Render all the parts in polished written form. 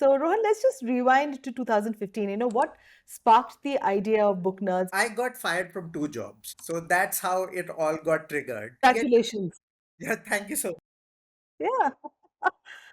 So, Rohan, let's just rewind to 2015. What sparked the idea of book nerds? I got fired from two jobs. So that's how it all got triggered. Congratulations. Yeah, thank you so much. Yeah.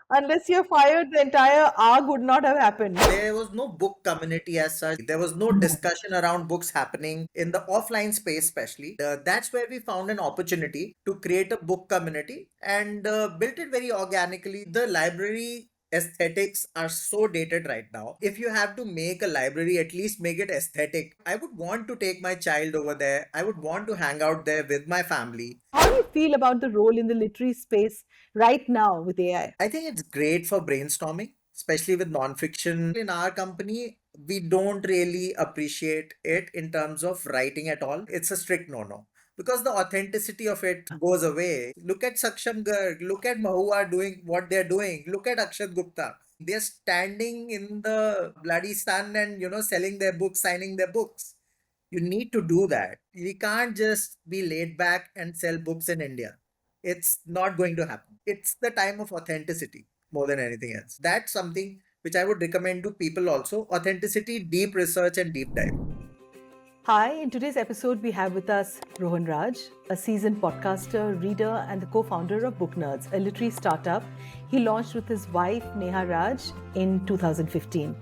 Unless you're fired, the entire arc would not have happened. There was no book community as such. There was no discussion around books happening in the offline space, especially. That's where we found an opportunity to create a book community and built it very organically. The library aesthetics are so dated right now. If you have to make a library, at least make it aesthetic. I would want to take my child over there. I would want to hang out there with my family. How do you feel about the role in the literary space right now with AI? I think it's great for brainstorming, especially with nonfiction. In our company, we don't really appreciate it in terms of writing at all. It's a strict no-no because the authenticity of it goes away. Look at Saksham Garg, look at Mohua doing what they're doing, look at Akshat Gupta. They're standing in the bloody sun and, selling their books, signing their books. You need to do that. You can't just be laid back and sell books in India. It's not going to happen. It's the time of authenticity more than anything else. That's something which I would recommend to people also. Authenticity, deep research, and deep dive. Hi, in today's episode, we have with us Rohan Raj, a seasoned podcaster, reader, and the co founder of Book Nerds, a literary startup he launched with his wife, Neha Raj, in 2015.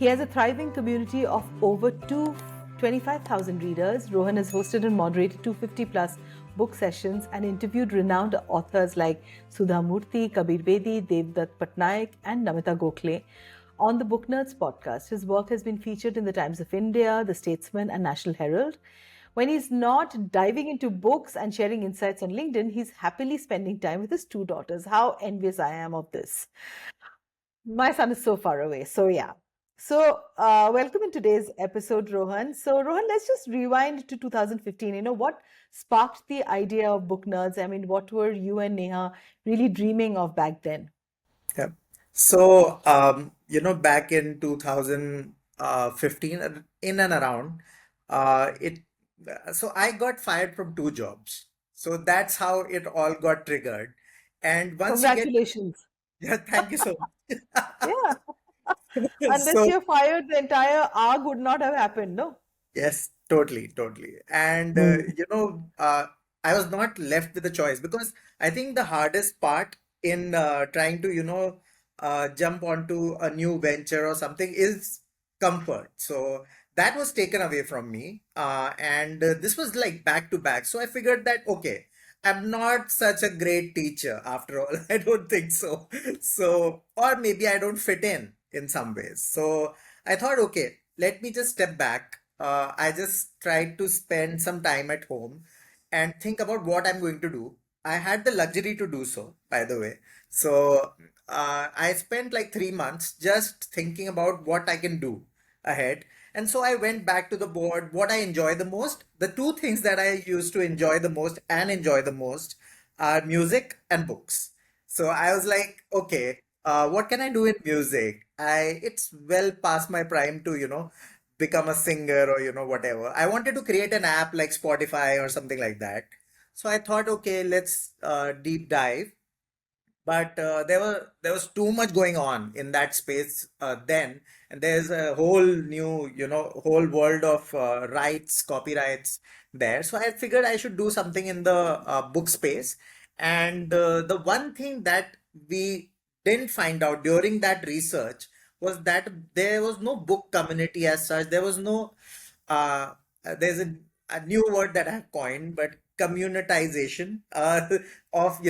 He has a thriving community of over 25,000 readers. Rohan has hosted and moderated 250 plus book sessions and interviewed renowned authors like Sudha Murthy, Kabir Bedi, Devdutt Patnaik, and Namita Gokhale. On the Book Nerds podcast, his work has been featured in the Times of India, the Statesman, and National Herald. When he's not diving into books and sharing insights on LinkedIn, he's happily spending time with his two daughters. How envious I am of this. My son is so far away. So, yeah. So, welcome in today's episode, Rohan. So, Rohan, let's just rewind to 2015. What sparked the idea of Book Nerds? I mean, what were you and Neha really dreaming of back then? Yeah. So, back in 2015, in and around, it. So I got fired from two jobs. So that's how it all got triggered. And once you get, Congratulations. yeah, thank you so much. Yeah. Unless So you're fired, the entire arc would not have happened, no? yes, totally, totally. And I was not left with a choice because I think the hardest part in trying to, jump onto a new venture or something is comfort. So that was taken away from me. And this was like back to back. So I figured that, okay, I'm not such a great teacher after all. I don't think so. So, or maybe I don't fit in some ways. So I thought, okay, let me just step back. I just tried to spend some time at home and think about what I'm going to do. I had the luxury to do so, by the way. So I spent like 3 months just thinking about what I can do ahead. And so I went back to the board, what I enjoy the most. The two things that I used to enjoy the most and enjoy the most are music and books. So I was like, okay, what can I do in music? It's well past my prime to, become a singer or, whatever. I wanted to create an app like Spotify or something like that. So I thought, okay, let's deep dive. But there was too much going on in that space then, and there's a whole new, whole world of rights, copyrights there. So I figured I should do something in the book space. And the one thing that we didn't find out during that research was that there was no book community as such. There was no there's a new word that I have coined, but communitization of,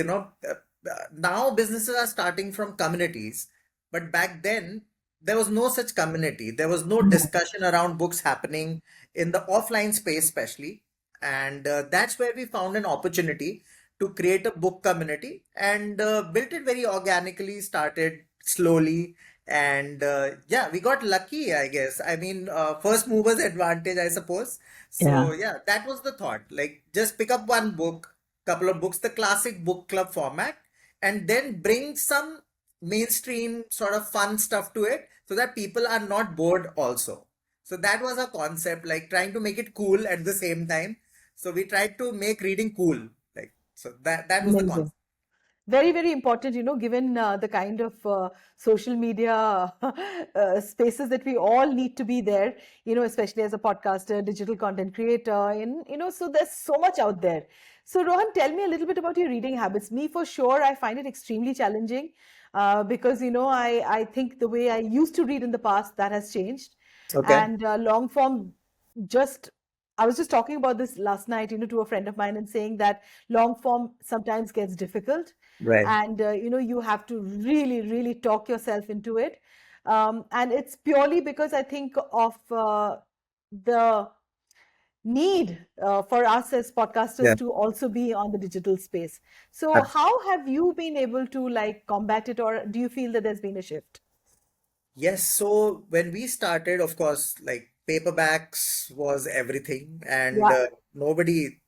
now businesses are starting from communities, but back then there was no such community. There was no discussion around books happening in the offline space, especially. And that's where we found an opportunity to create a book community and built it very organically, started slowly. And yeah, we got lucky, I guess. I mean, first movers advantage, I suppose. So Yeah. yeah, that was the thought. Like, just pick up one book, couple of books, the classic book club format, and then bring some mainstream sort of fun stuff to it so that people are not bored also. So that was a concept, like trying to make it cool at the same time. So we tried to make reading cool. Like, so that was the Amazing. concept. Very, very important, given the kind of social media spaces that we all need to be there, especially as a podcaster, digital content creator, and, so there's so much out there. So, Rohan, tell me a little bit about your reading habits. Me, for sure, I find it extremely challenging because, I think the way I used to read in the past, that has changed. Okay. And long form, just, I was just talking about this last night, to a friend of mine and saying that long form sometimes gets difficult, Right. and you have to really really talk yourself into it, and it's purely because I think of the need for us as podcasters Yeah. to also be on the digital space. So Abs- how have you been able to like combat it, or do you feel that there's been a shift? Yes, so when we started, of course, like paperbacks was everything, and Yeah, nobody,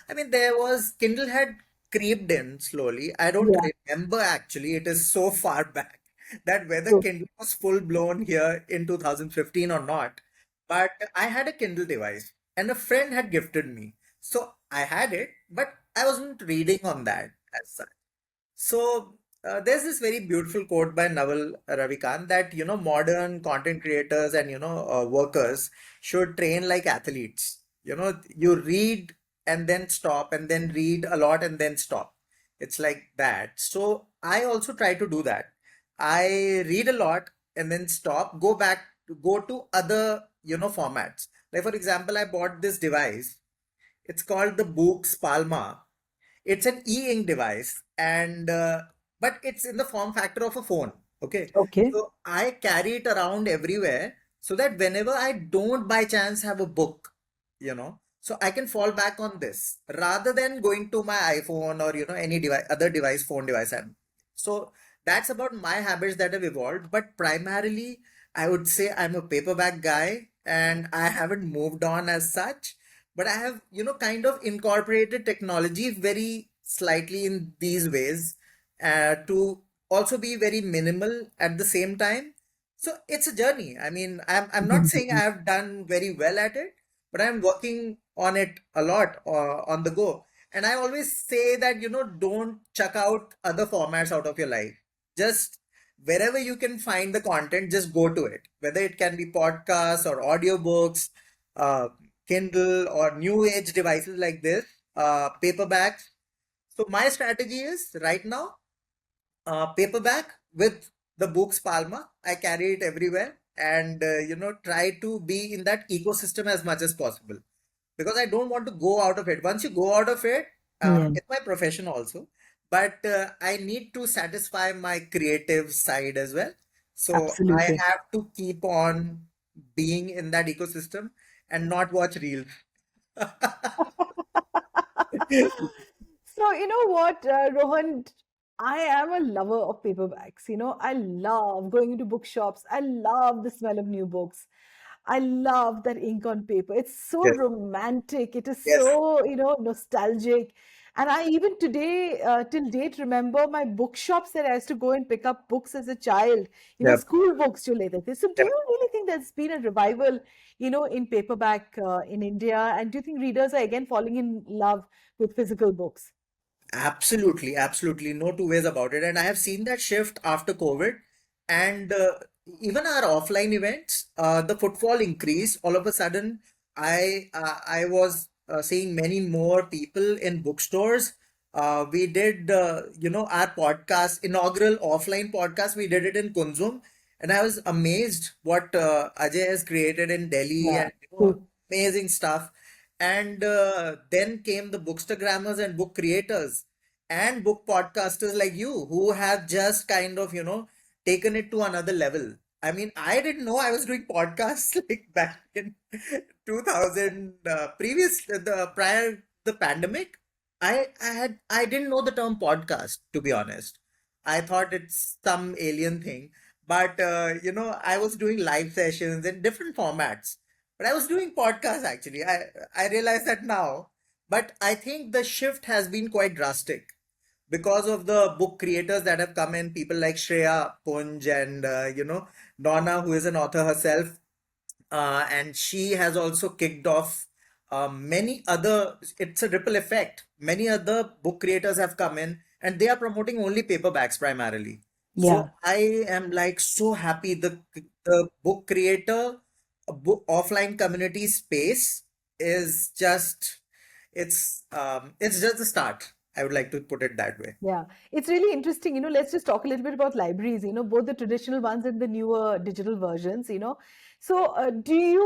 I mean, there was Kindle had creeped in slowly. I don't yeah, remember actually, it is so far back that whether true. Kindle was full blown here in 2015 or not. But I had a Kindle device and a friend had gifted me. So I had it, but I wasn't reading on that as such. So there's this very beautiful quote by Naval Ravikant that modern content creators and workers should train like athletes. You read and then stop and then read a lot and then stop. It's like that. So I also try to do that. I read a lot and then stop, go back, go to other formats. Like for example, I bought this device. It's called the Books Palma. It's an e-ink device, and but it's in the form factor of a phone. Okay, Okay. so I carry it around everywhere so that whenever I don't by chance have a book, so I can fall back on this rather than going to my iPhone or any device, other device, phone device. So that's about my habits that have evolved. But primarily, I would say I'm a paperback guy, and I haven't moved on as such, but I have kind of incorporated technology very slightly in these ways to also be very minimal at the same time. So it's a journey. I mean, I'm not saying I have done very well at it, but I'm working on it a lot on the go. And I always say that don't chuck out other formats out of your life. Just wherever you can find the content, just go to it, whether it can be podcasts or audiobooks, uh, Kindle or new age devices like this, paperbacks. So my strategy is right now, paperback with the books Palma. I carry it everywhere and try to be in that ecosystem as much as possible because I don't want to go out of it. Once you go out of it, Yeah, it's my profession also, but I need to satisfy my creative side as well. So I absolutely. have to keep on being in that ecosystem and not watch reels. So, you know what, Rohan, I am a lover of paperbacks. I love going into bookshops. I love the smell of new books. I love that ink on paper. It's so Yes, romantic. It is yes, so, nostalgic. And I even today, till date, remember my bookshops that I used to go and pick up books as a child, yep, school books, to later. So, do yep. you really think there's been a revival, in paperback in India? And do you think readers are again falling in love with physical books? Absolutely, absolutely. No two ways about it. And I have seen that shift after COVID. And even our offline events, the footfall increase. All of a sudden, I was seeing many more people in bookstores. We did, our podcast, inaugural offline podcast, we did it in Kunzum. And I was amazed what Ajay has created in Delhi Yeah, and true. amazing stuff. And then came the bookstagrammers and book creators and book podcasters like you who have just kind of, taken it to another level. I mean, I didn't know I was doing podcasts like back in 2000, the prior the pandemic. I didn't know the term podcast, to be honest. I thought it's some alien thing, but I was doing live sessions in different formats, but I was doing podcasts actually. I realize that now, but I think the shift has been quite drastic because of the book creators that have come in, people like Shreya Punj and Donna, who is an author herself, and she has also kicked off many other. It's a ripple effect. Many other book creators have come in, and they are promoting only paperbacks primarily. So Yeah. I am like so happy the book creator, a book offline community space is just it's just the start. I would like to put it that way. Yeah, it's really interesting. Let's just talk a little bit about libraries, both the traditional ones and the newer digital versions. So,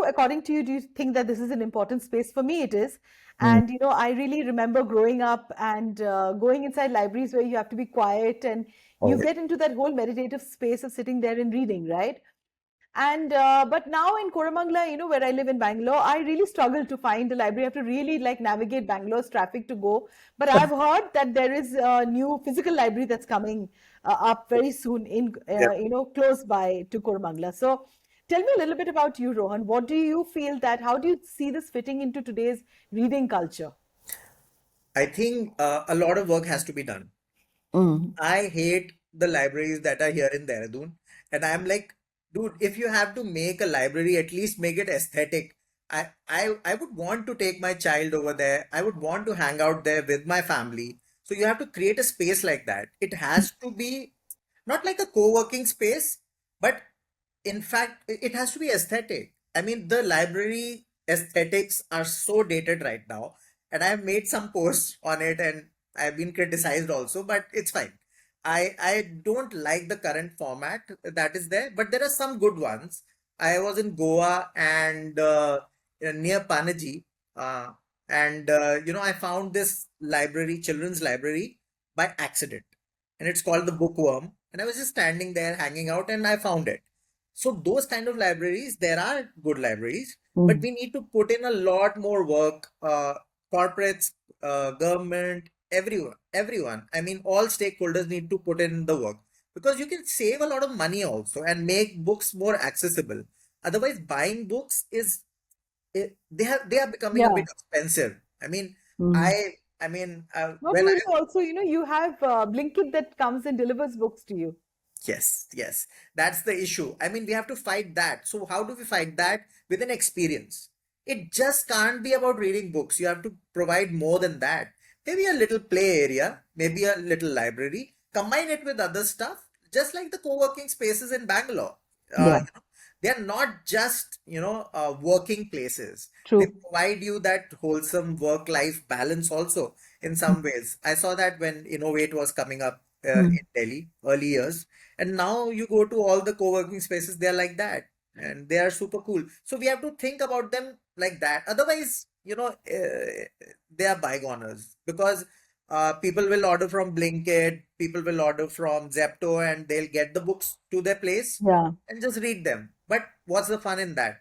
according to you, do you think that this is an important space? For me, it is. Mm. And, I really remember growing up and going inside libraries where you have to be quiet and you Oh, get into that whole meditative space of sitting there and reading, right? And but now in Koramangala, where I live in Bangalore, I really struggle to find a library. I have to really like navigate Bangalore's traffic to go. But I've heard that there is a new physical library that's coming up very soon in yeah. close by to Koramangala. So tell me a little bit about you, Rohan. What do you feel that? How do you see this fitting into today's reading culture? I think a lot of work has to be done. Mm. I hate the libraries that are here in Dehradun. And I'm like, dude, if you have to make a library, at least make it aesthetic. I would want to take my child over there. I would want to hang out there with my family. So you have to create a space like that. It has to be not like a co-working space, but in fact, it has to be aesthetic. I mean, the library aesthetics are so dated right now, and I've made some posts on it, and I've been criticized also, but it's fine. I don't like the current format that is there, but there are some good ones. I was in Goa and near Panaji, uh, and I found this library, children's library, by accident, and it's called the Bookworm. And I was just standing there hanging out, and I found it. So those kind of libraries, there are good libraries, but Mm. we need to put in a lot more work. Corporates, government, everyone. I mean, all stakeholders need to put in the work because you can save a lot of money also and make books more accessible. Otherwise, buying books they are becoming a Yeah. bit expensive. I mean, Mm. when Not I only also, you have Blinkit that comes and delivers books to you. Yes, yes. That's the issue. I mean, we have to fight that. So, how do we fight that? With an experience. It just can't be about reading books. You have to provide more than that. Maybe a little play area, maybe a little library, combine it with other stuff, just like the co-working spaces in Bangalore. Yeah, They are not just, working places. They true. provide you that wholesome work-life balance also in some ways. I saw that when Innovate was coming up in Mm. Delhi early years, and now you go to all the co-working spaces, they're like that, and they are super cool. So we have to think about them like that. Otherwise, they are bygoners because people will order from Blinkit, people will order from Zepto, and they'll get the books to their place Yeah, and just read them. But what's the fun in that?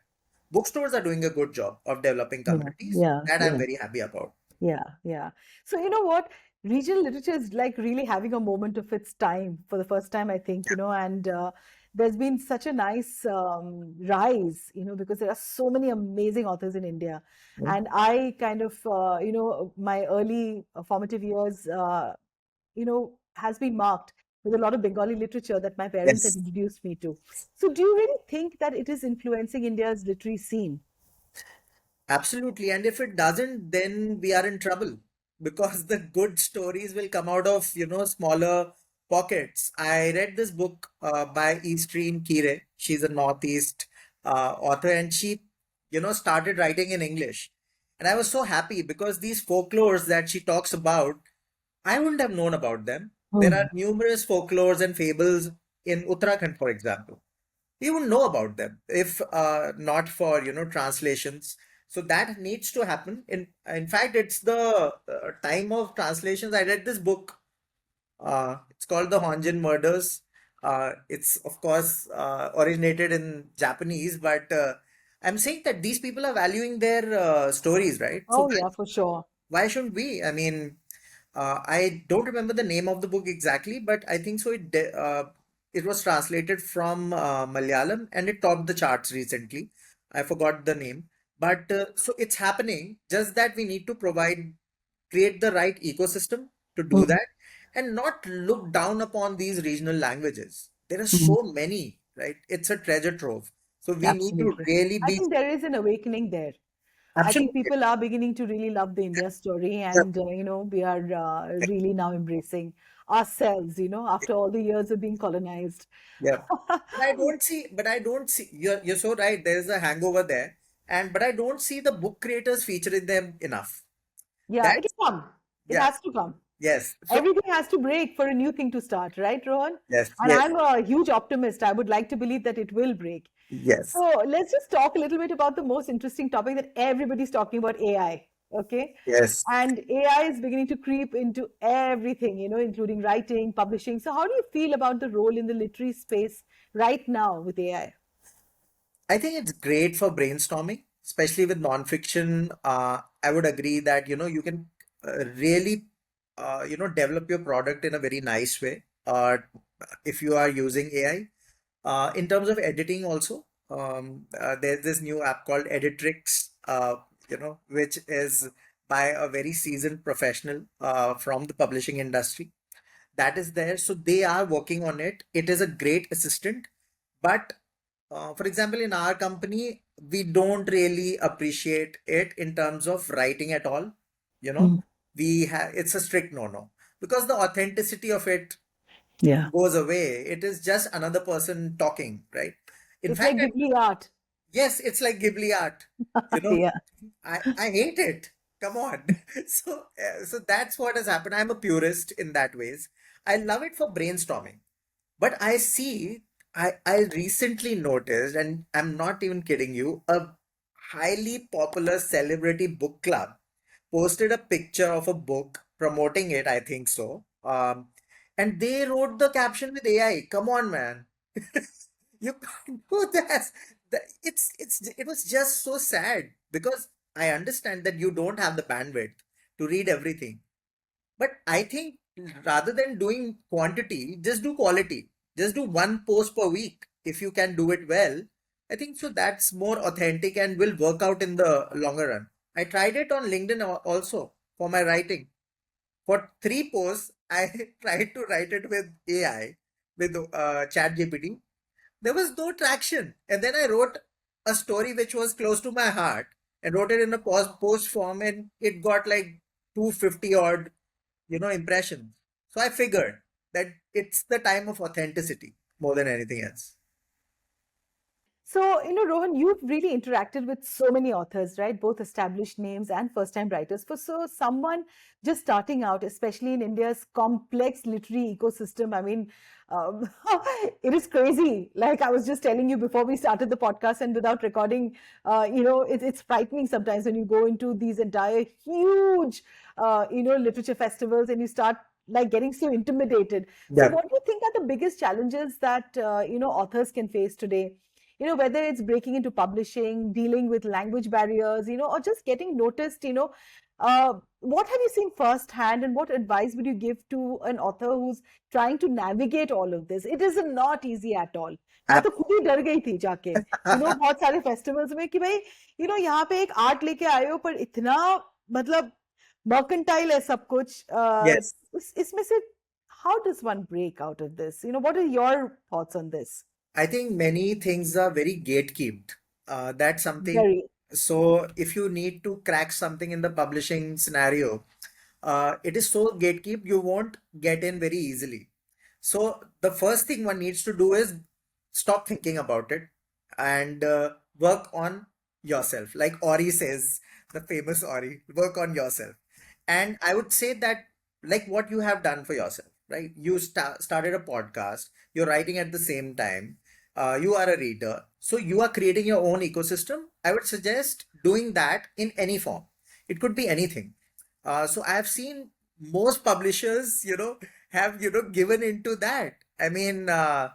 Bookstores are doing a good job of developing yeah, communities. yeah, That I'm yeah. very happy about. Yeah, yeah. So you know what? Regional literature is like really having a moment of its time for the first time, I think, and there's been such a nice rise, because there are so many amazing authors in India. Yeah. And I kind of, my early formative years, has been marked with a lot of Bengali literature that my parents had Yes. introduced me to. So do you really think that it is influencing India's literary scene? Absolutely. And if it doesn't, then we are in trouble because the good stories will come out of, smaller pockets. I read this book by Eastreen Kire. She's a Northeast author, and she, started writing in English. And I was so happy because these folklores that she talks about, I wouldn't have known about them. There are Hmm. numerous folklores and fables in Uttarakhand, for example. We wouldn't know about them if not for translations. So that needs to happen. In fact, it's the time of translations. I read this book. It's called The Honjin Murders. It's of course originated in Japanese, but I'm saying that these people are valuing their stories, right? So Oh, yeah, for sure. why shouldn't we? I mean, I don't remember the name of the book exactly, but I think so. It was translated from Malayalam and it topped the charts recently. I forgot the name, but so it's happening. Just that we need to create the right ecosystem to do Hmm. that, and not look down upon these regional languages. There are Hmm. so many, right? It's a treasure trove. So we need to Absolutely. really I be think there is an awakening there. I think absolutely. people are beginning to really love the India story, and we are really now embracing ourselves, after all the years of being colonized. Yeah. But I don't see you're so right. There's a hangover there. But I don't see the book creators featuring them enough. Yeah, That's it'll come. It yeah, has to come. yes. So Everything has to break for a new thing to start, right, Rohan? yes, And yes, I'm a huge optimist. I would like to believe that it will break. yes, So let's just talk a little bit about the most interesting topic that everybody's talking about, AI. Okay. yes. And AI is beginning to creep into everything, including writing, publishing. So, how do you feel about the role in the literary space right now with AI? I think it's great for brainstorming, especially with nonfiction. I would agree that you can really develop your product in a very nice way. If you are using AI. In terms of editing also, there's this new app called Editrix, which is by a very seasoned professional from the publishing industry. That is there. So they are working on it. It is a great assistant. But for example, in our company, we don't really appreciate it in terms of writing at all. You know, Mm. we have it's a strict no-no because the authenticity of it Yeah. goes away. It is just another person talking, right? In It's fact, like Ghibli art. yes, it's like Ghibli art. You know, Yeah. I hate it. Come on. So that's what has happened. I'm a purist in that ways. I love it for brainstorming. But I recently noticed, and I'm not even kidding you, a highly popular celebrity book club posted a picture of a book promoting it, I think so. And they wrote the caption with AI. Come on, man. You can't do that. It was just so sad because I understand that you don't have the bandwidth to read everything. But I think rather than doing quantity, just do quality. Just do one post per week. If you can do it well, I think so that's more authentic and will work out in the longer run. I tried it on LinkedIn also for my writing. For three posts, I tried to write it with AI, with ChatGPT. There was no traction. And then I wrote a story which was close to my heart and wrote it in a post form, and it got like 250 odd impressions. So I figured that it's the time of authenticity more than anything else. So, Rohan, you've really interacted with so many authors, right? Both established names and first-time writers. For so someone just starting out, especially in India's complex literary ecosystem, I mean, um, it is crazy. Like I was just telling you before we started the podcast and without recording, it's frightening sometimes when you go into these entire huge, literature festivals and you start like getting so intimidated. So, Yeah, what do you think are the biggest challenges that authors can face today? Whether it's breaking into publishing, dealing with language barriers, or just getting noticed, what have you seen firsthand and what advice would you give to an author who's trying to navigate all of this? It is not easy at all. मैं तो ab- खुद ही डर गई थी जाके बहुत सारे festivals में कि भाई यहाँ पे एक आर्ट लेके आए हो पर इतना मतलब मर्केंटाइल है सब कुछ yes. इसमें से how does one break out of this? What are your thoughts on this? I think many things are very gatekept. That's something. Very. So if you need to crack something in the publishing scenario, it is so gatekept you won't get in very easily. So the first thing one needs to do is stop thinking about it and work on yourself. Like Ori says, the famous Ori, work on yourself. And I would say that, like what you have done for yourself, right? You started a podcast, you're writing at the same time, you are a reader, so you are creating your own ecosystem. I would suggest doing that in any form. It could be anything. So I have seen most publishers, have given into that. I mean, uh,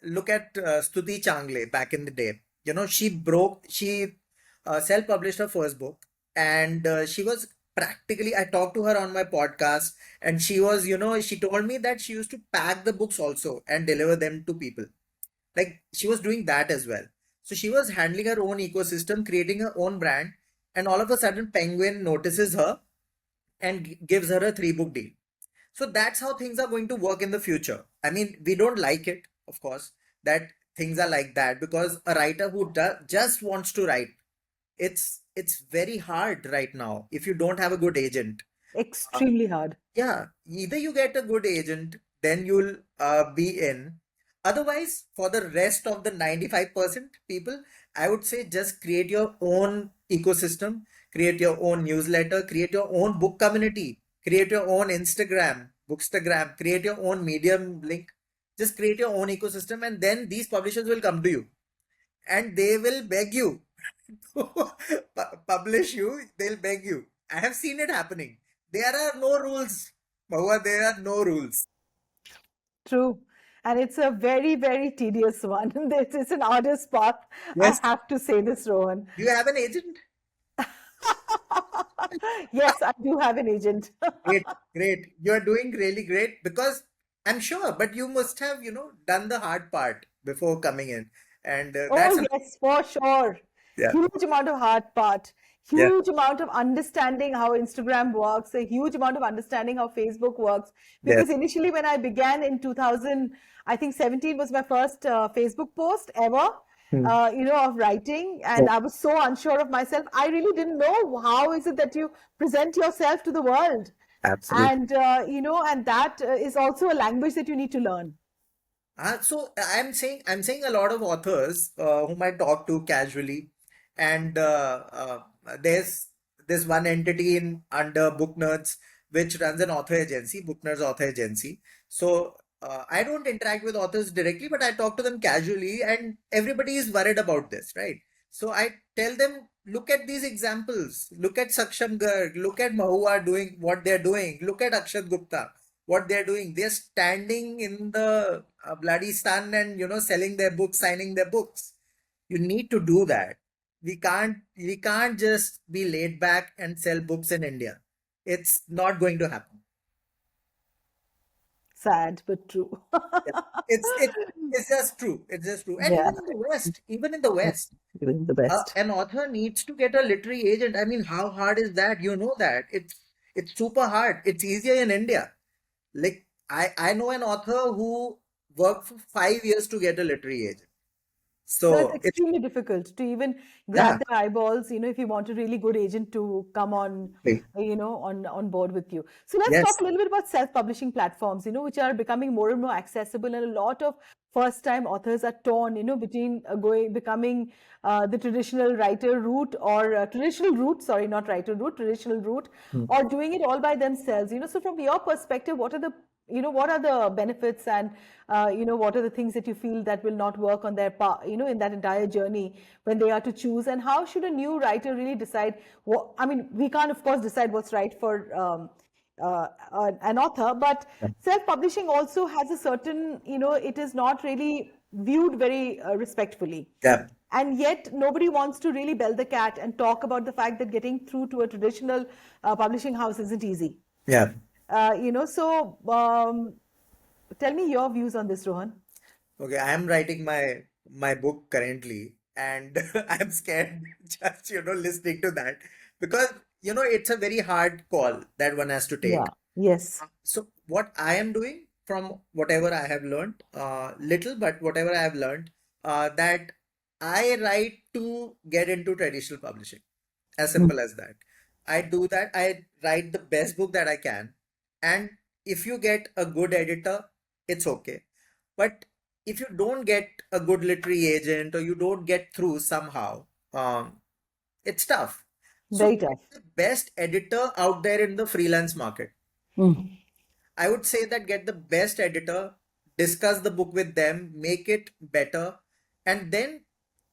look at Stuti Changle back in the day. She self-published her first book, and she was practically. I talked to her on my podcast, and she was, she told me that she used to pack the books also and deliver them to people. Like she was doing that as well. So she was handling her own ecosystem, creating her own brand, and all of a sudden, Penguin notices her and gives her a three-book deal. So that's how things are going to work in the future. I mean, we don't like it, of course, that things are like that because a writer who just wants to write, it's very hard right now if you don't have a good agent. Extremely hard. Yeah, either you get a good agent, then you'll be in. Otherwise, for the rest of the 95% people, I would say just create your own ecosystem, create your own newsletter, create your own book community, create your own Instagram, Bookstagram, create your own Medium link. Just create your own ecosystem, and then these publishers will come to you and they will beg you to publish you. They'll beg you. I have seen it happening. There are no rules. Mahua, there are no rules. True. And it's a very, very tedious one. It's an arduous path. I Yes. have to say this, Rohan. Do you have an agent? Yes, I do have an agent. Great, great. You are doing really great because I'm sure, but you must have, done the hard part before coming in. And Oh, that's a, yes, for sure. yeah, Huge amount of hard part, yeah, huge amount of understanding how Instagram works, a huge amount of understanding how Facebook works. yeah. Because initially, when I began in 2000, I think 17 was my first Facebook post ever, Hmm. of writing. Yeah, And I was so unsure of myself. I really didn't know how is it that you present yourself to the world. absolutely. And, and that is also a language that you need to learn. So I'm saying a lot of authors whom I talk to casually, and there's this one entity in under Book Nerds which runs an author agency, Book Nerds Author Agency. So I don't interact with authors directly, but I talk to them casually, and everybody is worried about this, right? So I tell them, look at these examples. Look at Saksham Garg. Look at Mahua doing what they're doing. Look at Akshat Gupta, what they're doing. They're standing in the bloody sun and selling their books, signing their books. You need to do that. We can't just be laid back and sell books in India. It's not going to happen. Sad, but true. Yeah. It's just true. It's just true. And Yeah, even in the West, doing the best. an author needs to get a literary agent. I mean, how hard is that? You know that. It's super hard. It's easier in India. Like I know an author who worked for 5 years to get a literary agent. No, it's So it's extremely difficult to even yeah, grab the eyeballs, if you want a really good agent to come on, okay. on board with you. So let's talk Yes. a little bit about self-publishing platforms, which are becoming more and more accessible, and a lot of first-time authors are torn, between becoming the traditional writer route or traditional route, sorry, not writer route, traditional route, Hmm. or doing it all by themselves. So from your perspective, what are the benefits, and what are the things that you feel that will not work on their part, in that entire journey when they are to choose, and how should a new writer really decide what, I mean, we can't of course decide what's right for an author, but self-publishing also has a certain, it is not really viewed very respectfully, Yeah. and yet nobody wants to really bell the cat and talk about the fact that getting through to a traditional publishing house isn't easy. Yeah. So tell me your views on this, Rohan. Okay, I am writing my book currently, and I'm scared just listening to that because it's a very hard call that one has to take. Yeah. Yes. So what I am doing from whatever I have learned, little but whatever I have learned, that I write to get into traditional publishing. As Mm. simple as that. I do that. I write the best book that I can. And if you get a good editor, it's okay. But if you don't get a good literary agent or you don't get through somehow, it's tough. So Very get tough. the best editor out there in the freelance market. Mm. I would say that get the best editor, discuss the book with them, make it better, and then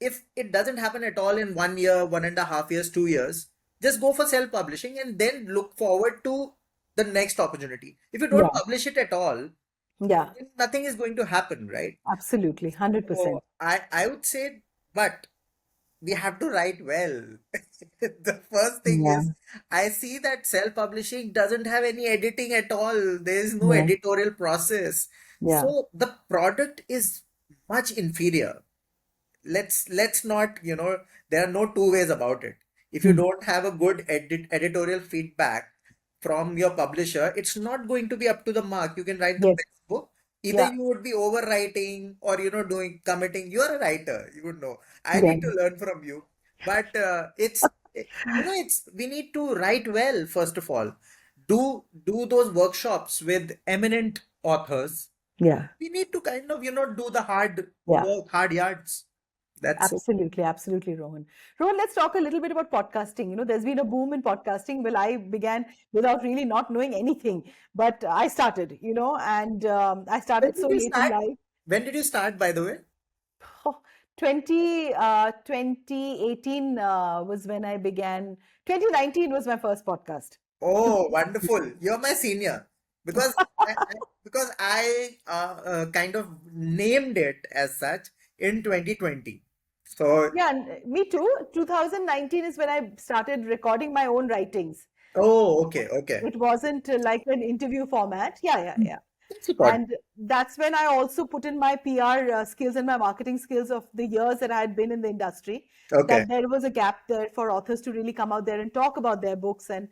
if it doesn't happen at all in 1 year, 1.5 years, 2 years, just go for self-publishing and then look forward to the next opportunity. If you don't Yeah. publish it at all, Yeah. then nothing is going to happen, right? Absolutely. 100%. So I would say, but we have to write well. The first thing Yeah. is, I see that self-publishing doesn't have any editing at all. There is no Yeah. editorial process. Yeah. So the product is much inferior. Let's not, there are no two ways about it. If you Mm. don't have a good editorial feedback from your publisher, it's not going to be up to the mark. You can write the Yes. best book. Either Yeah. you would be overwriting or doing committing. You're a writer, you would know. I Yeah. need to learn from you. But it's we need to write well, first of all. do those workshops with eminent authors. Yeah. We need to kind of, do the hard Yeah. work, hard yards. That's it. Absolutely, absolutely, Rohan. Rohan, let's talk a little bit about podcasting. There's been a boom in podcasting. Well, I began without really not knowing anything, but I started, and I When started did so you late in start? life. When did you start, by the way? Oh, 2018 was when I began. 2019 was my first podcast. Oh, wonderful. You're my senior because I kind of named it as such in 2020. So, Yeah, and me too. 2019 is when I started recording my own writings. oh, okay, okay. It wasn't like an interview format. Yeah, yeah, Hmm. yeah. That's a pod. And that's when I also put in my PR skills and my marketing skills of the years that I had been in the industry. Okay. That there was a gap there for authors to really come out there and talk about their books. And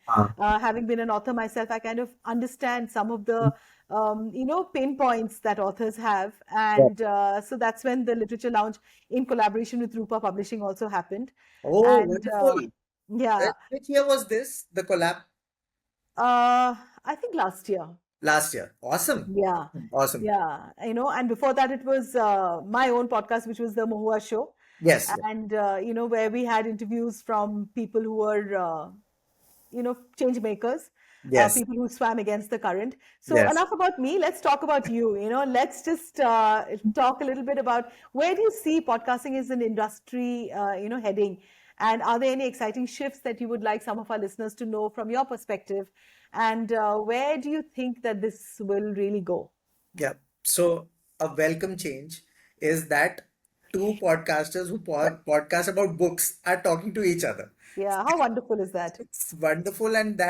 having been an author myself, I kind of understand some of the pain points that authors have. Yeah. And so that's when the Literature Lounge, in collaboration with Rupa Publishing, also happened. Oh, And wonderful. yeah, Which year was this? The collab I think last year. last year. Awesome. Yeah, Awesome. yeah, and before that, it was my own podcast, which was the Mohua show, Yes. and where we had interviews from people who were change makers, Yes. people who swam against the current. So Yes. enough about me. Let's talk about you. Let's just talk a little bit about where do you see podcasting as an industry, heading, and are there any exciting shifts that you would like some of our listeners to know from your perspective, and where do you think that this will really go? Yeah. So a welcome change is that two podcasters who podcast about books are talking to each other. Yeah, how wonderful is that? It's wonderful, and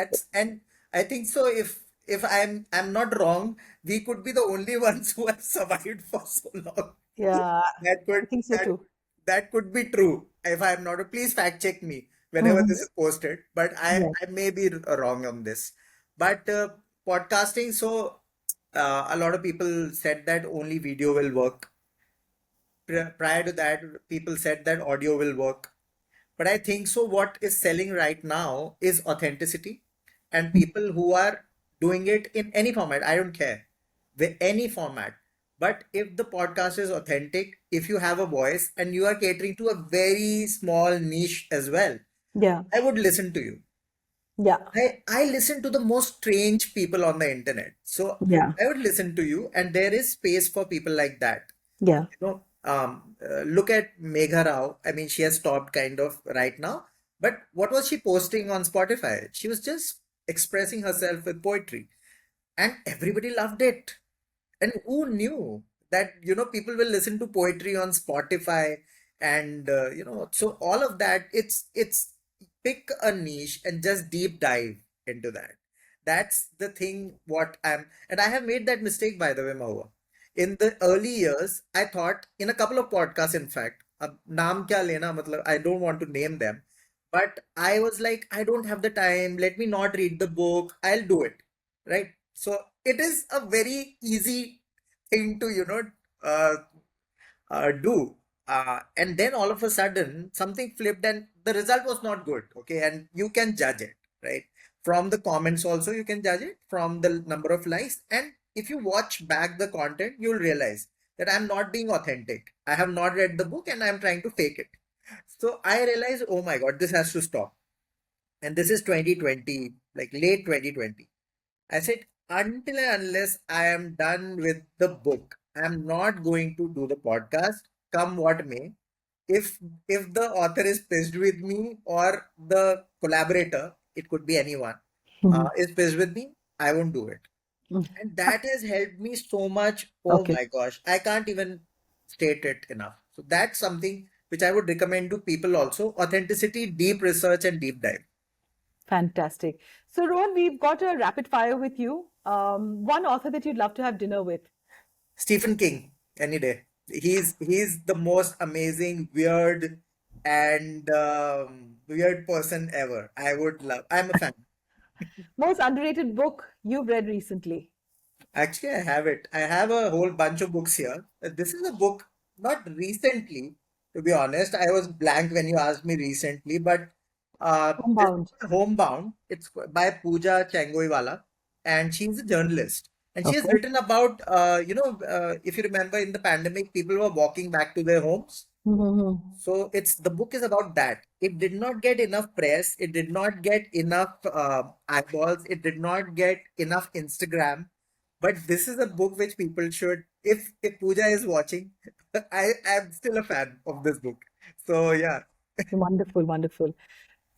I think so. If I'm not wrong, we could be the only ones who have survived for so long. Yeah, That I could think so that too. that could be true. If I'm not, please fact check me whenever Mhm. this is posted. But I Yeah, I may be wrong on this. But podcasting, so a lot of people said that only video will work. Prior to that, people said that audio will work. But I think so. What is selling right now is authenticity and people who are doing it in any format. I don't care, with any format. But if the podcast is authentic, if you have a voice and you are catering to a very small niche as well, yeah, I would listen to you. yeah, I listen to the most strange people on the internet. So yeah, I would listen to you, and there is space for people like that. yeah. Look at Megha Rao. I mean, she has stopped kind of right now. But what was she posting on Spotify? She was just expressing herself with poetry, and everybody loved it. And who knew that, people will listen to poetry on Spotify and, so all of that, it's pick a niche and just deep dive into that. That's the thing and I have made that mistake, by the way, Mahua. In the early years, I thought in a couple of podcasts, in fact, अब नाम क्या लेना मतलब I don't want to name them, but I was like, I don't have the time. Let me not read the book. I'll do it. Right. So it is a very easy thing to, uh, do. And then all of a sudden, something flipped and the result was not good. Okay. And you can judge it, right? From the comments, also, you can judge it from the number of likes. And if you watch back the content, you'll realize that I'm not being authentic. I have not read the book and I'm trying to fake it. So I realized, oh my God, this has to stop. And this is 2020, like late 2020. I said, until and unless I am done with the book, I'm not going to do the podcast, come what may. If the author is pissed with me or the collaborator, it could be anyone, Mhm. is pissed with me, I won't do it. Mm. And that has helped me so much. Oh Okay, my gosh, I can't even state it enough. So that's something which I would recommend to people also. Authenticity, deep research, and deep dive. fantastic. So, Rohan, we've got a rapid fire with you. One author that you'd love to have dinner with. Stephen King, any day. He's the most amazing, weird, and weird person ever. I would love. I'm a fan. Most underrated book you've read recently. Actually, I have it. I have a whole bunch of books here. This is a book, not recently, to be honest. I was blank when you asked me recently, but This Homebound. is Homebound. It's by Pooja Changoiwala, and she's a journalist. And she has Okay. written about, if you remember in the pandemic, people were walking back to their homes. Mm-hmm. So it's the book is about that. It did not get enough press. It did not get enough eyeballs. It did not get enough Instagram. But this is a book which people should. If Pooja is watching, I am still a fan of this book. So yeah. Wonderful, wonderful.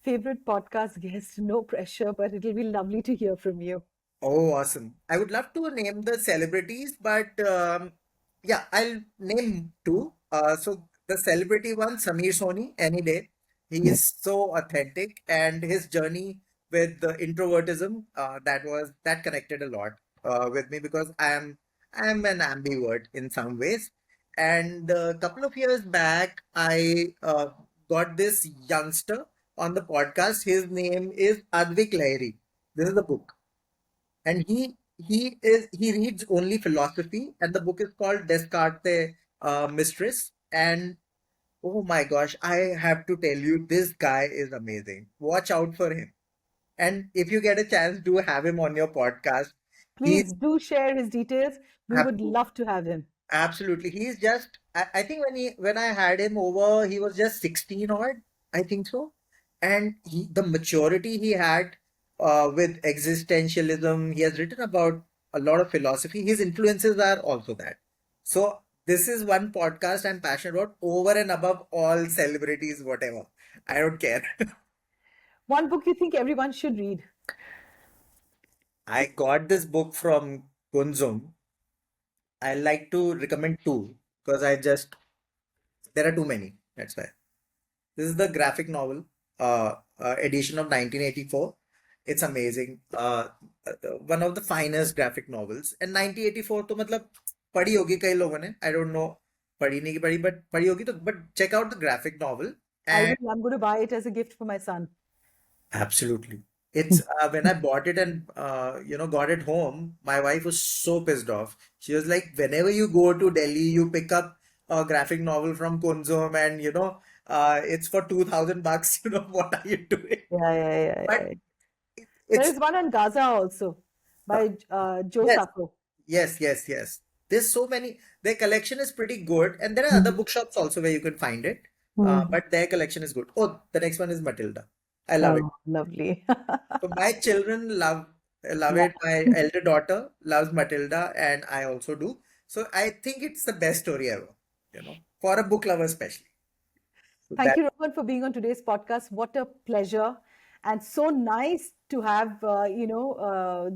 Favorite podcast guest, no pressure, but it'll be lovely to hear from you. Oh, awesome. I would love to name the celebrities, but yeah, I'll name two. So the celebrity one, Samir Soni, any day. He Yes. is so authentic, and his journey with the introvertism, that connected a lot with me because I'm an ambivert in some ways. And a couple of years back, I got this youngster on the podcast. His name is Advik Lahiri. This is the book, and he reads only philosophy, and the book is called Descartes Mistress. And oh my gosh, I have to tell you, this guy is amazing. Watch out for him, and if you get a chance, do have him on your podcast. He's Please do share his details. We would love to have him. absolutely. He's just I think when I had him over, he was just 16 odd, I think so. And the maturity he had with existentialism, he has written about a lot of philosophy. His influences are also that. So this is one podcast I'm passionate about over and above all celebrities, whatever. I don't care. One book you think everyone should read. I got this book from Kunzum. I like to recommend two because there are too many. That's why. This is the graphic novel edition of 1984. It's amazing. One of the finest graphic novels. And 1984 तो मतलब पढ़ी होगी कई लोगों ने. I don't know पढ़ी नहीं की पढ़ी, but पढ़ी होगी तो, but check out the graphic novel. I And will. I'm going to buy it as a gift for my son. absolutely. It's when I bought it and got it home, my wife was so pissed off. She was like, whenever you go to Delhi, you pick up a graphic novel from Kunzum and it's for 2000 bucks. What are you doing? Yeah, yeah, yeah, But yeah. There it's is one on Gaza also uh, by Joe yes, Sacco. yes. There's so many. Their collection is pretty good, and there are other Mhm. bookshops also where you can find it. Hmm. But their collection is good. Oh, the next one is Matilda. I love it. Oh, lovely. So my children love Yeah. it. My elder daughter loves Matilda, and I also do. So I think it's the best story ever, for a book lover especially. So Thank that you, Rohan, for being on today's podcast. What a pleasure. And so nice to have,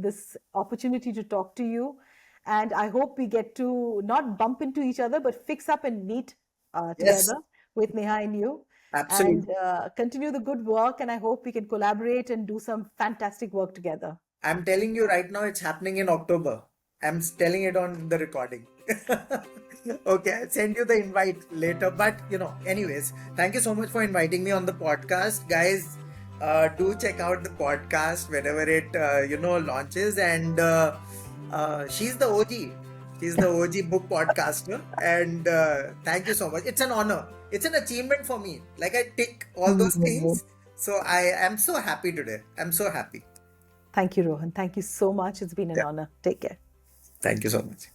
this opportunity to talk to you. And I hope we get to not bump into each other, but fix up and meet yes, together with Neha and you and absolutely. continue the good work. And I hope we can collaborate and do some fantastic work together. I'm telling you right now, it's happening in October. Telling it on the recording. Okay, I'll send you the invite later. But anyways, thank you so much for inviting me on the podcast, guys. Do check out the podcast whenever it launches. And she's the OG. She's the OG book podcaster. And thank you so much. It's an honor. It's an achievement for me. Like I tick all those Mhm. things. So I am so happy today. I'm so happy. Thank you, Rohan. Thank you so much. It's been an Yeah. honor. Take care. Thank you so much.